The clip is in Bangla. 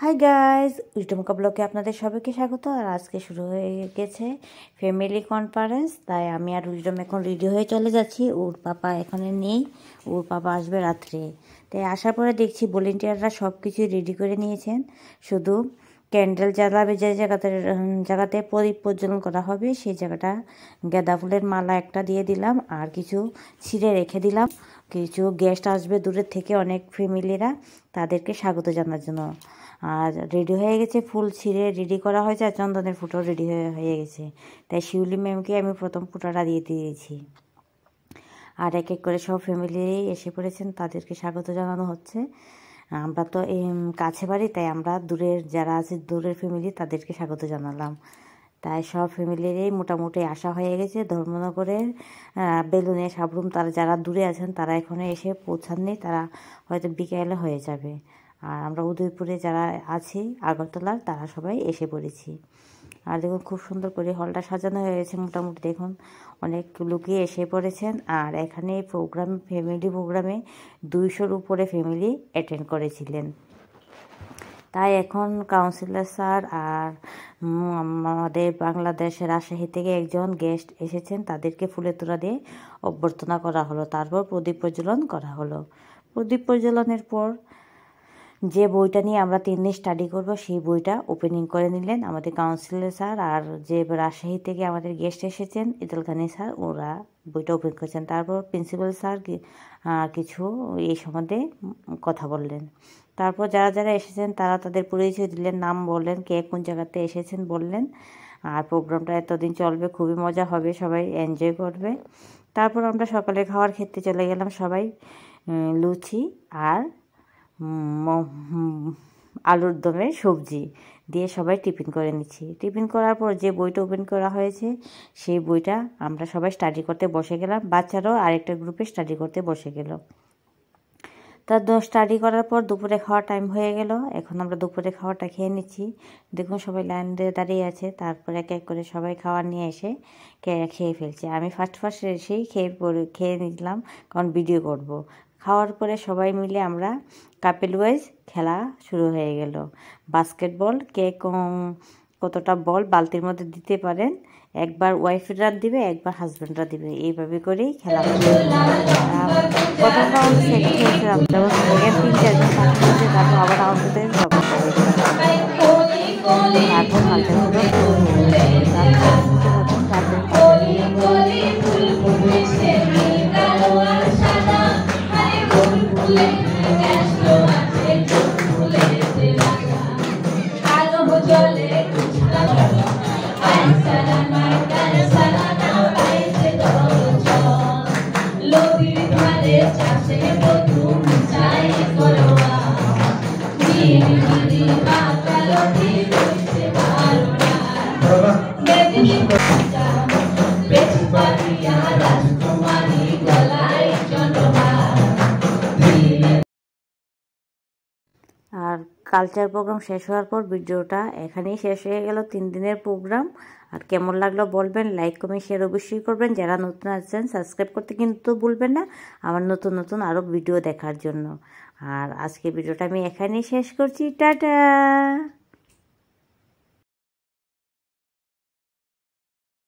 হাই গাইজ, উইজডম ব্লগে আপনাদের সবাইকে স্বাগত। আর আজকে শুরু হয়ে গেছে ফ্যামিলি কনফারেন্স, তাই আমি আর উইজডম এখন রেডি হয়ে চলে যাচ্ছি। ওর পাপা এখানে নেই, ওর পাপা আসবে রাত্রে। তাই আসার পরে দেখছি ভলেন্টিয়াররা সব কিছুই রেডি করে নিয়েছেন, শুধু ক্যান্ডেল জ্বালাবে যে জায়গাতে প্রদীপ প্রজ্বলন করা হবে সেই জায়গাটা গাঁদা ফুলের মালা একটা দিয়ে দিলাম, আর কিছু ছিঁড়ে রেখে দিলাম। কিছু গেস্ট আসবে দূরের থেকে, অনেক ফ্যামিলিরা, তাদেরকে স্বাগত জানার জন্য। আর রেডি হয়ে গেছে, ফুল ছিঁড়ে রেডি করা হয়েছে, আর চন্দনের ফুটো রেডি হয়ে গেছে। তাই শিউলি ম্যামকে আমি প্রথম ফুটাটা দিয়ে দিয়েছি। আর এক এক করে সব ফ্যামিলি এসে পড়েছেন, তাদেরকে স্বাগত জানানো হচ্ছে। আমরা তো এই কাছে বাড়ি, তাই আমরা দূরের যারা আছে, দূরের ফ্যামিলি, তাদেরকে স্বাগত জানালাম। তাই সব ফ্যামিলিরই মোটামুটি আসা হয়ে গেছে। ধর্মনগরের বেলুনে সাবরুম, তারা যারা দূরে আছেন তারা এখনো এসে পৌঁছাননি, তারা হয়তো বিকেলে হয়ে যাবে। আর আমরা উদয়পুরে যারা আছি আগরতলার, তারা সবাই এসে পড়েছি। আর দেখুন খুব সুন্দর করে হলটা সাজানো হয়ে গেছে। মোটামুটি দেখুন অনেক লোকই এসে পড়েছেন। আর এখানে ফ্যামিলি প্রোগ্রামে 200-র উপরে ফ্যামিলি অ্যাটেন্ড করেছিলেন। তাই এখন কাউন্সিলর স্যার আর আমাদের বাংলাদেশের রাজশাহী থেকে একজন গেস্ট এসেছেন, তাদেরকে ফুলের তোড়া দিয়ে অভ্যর্থনা করা হলো। তারপর প্রদীপ প্রজ্বলন করা হলো। প্রদীপ প্রজ্বলনের পর যে বইটা নিয়ে আমরা 3 দিন স্টাডি করব, সেই বইটা ওপেনিং করে নিলেন আমাদের কাউন্সিলর স্যার। আর যে রাজশাহী থেকে আমাদের গেস্ট এসেছেন ইদলখানি স্যার, ওরা বইটা ওপেন করেছেন। তারপর প্রিন্সিপাল স্যার কিছু এই সম্বন্ধে কথা বললেন। তারপর যারা যারা এসেছেন তারা তাদের পরিচয় দিলেন, নাম বললেন, কে কোন জায়গাতে এসেছেন বললেন। আর প্রোগ্রামটা এতদিন চলবে, খুবই মজা হবে, সবাই এনজয় করবে। তারপর আমরা সকালে খাওয়ার খেতে চলে গেলাম সবাই। লুচি আর আলুর দমের সবজি দিয়ে সবাই টিফিন করে নিচ্ছি। টিফিন করার পর যে বইটা ওপেন করা হয়েছে, সেই বইটা আমরা সবাই স্টাডি করতে বসে গেলাম। বাচ্চারাও আরেকটা গ্রুপে স্টাডি করতে বসে গেল। তার স্টাডি করার পর দুপুরে খাওয়ার টাইম হয়ে গেল। এখন আমরা দুপুরে খাওয়াটা খেয়ে নিচ্ছি। দেখুন সবাই লাইন দিয়ে দাঁড়িয়ে আছে। তারপর এক এক করে সবাই খাবার নিয়ে এসে খেয়ে ফেলছে। আমি ফার্স্ট এসেই খেয়ে নিলাম, কারণ ভিডিও করব। খাওয়ার পরে সবাই মিলে আমরা কাপেল ওয়াইজ খেলা শুরু হয়ে গেল। বাস্কেটবল, কে কতটা বল বালতির মধ্যে দিতে পারেন, একবার ওয়াইফরা দিবে, একবার হাজব্যান্ডরা দিবে, এইভাবে করেই খেলা প্রথম রাউন্ড সেকেন্ড হয়েছিলাম, যেমন সেকেন্ড 3-4 জন পাঠিয়েছে, তারপর আবার রাউন্ড হতে তারপর আর কালচার প্রোগ্রাম শেষ হওয়ার পর ভিডিওটা এখানেই শেষ হয়ে গেল। 3 দিনের প্রোগ্রাম। আর কেমন লাগলো বলবেন, লাইক কমেন্ট শেয়ার অবশ্যই করবেন। যারা নতুন আছেন সাবস্ক্রাইব করতে কিন্তু ভুলবেন না, আমার নতুন আরও ভিডিও দেখার জন্য। আর আজকে ভিডিওটা আমি এখানেই শেষ করছি। টাটা।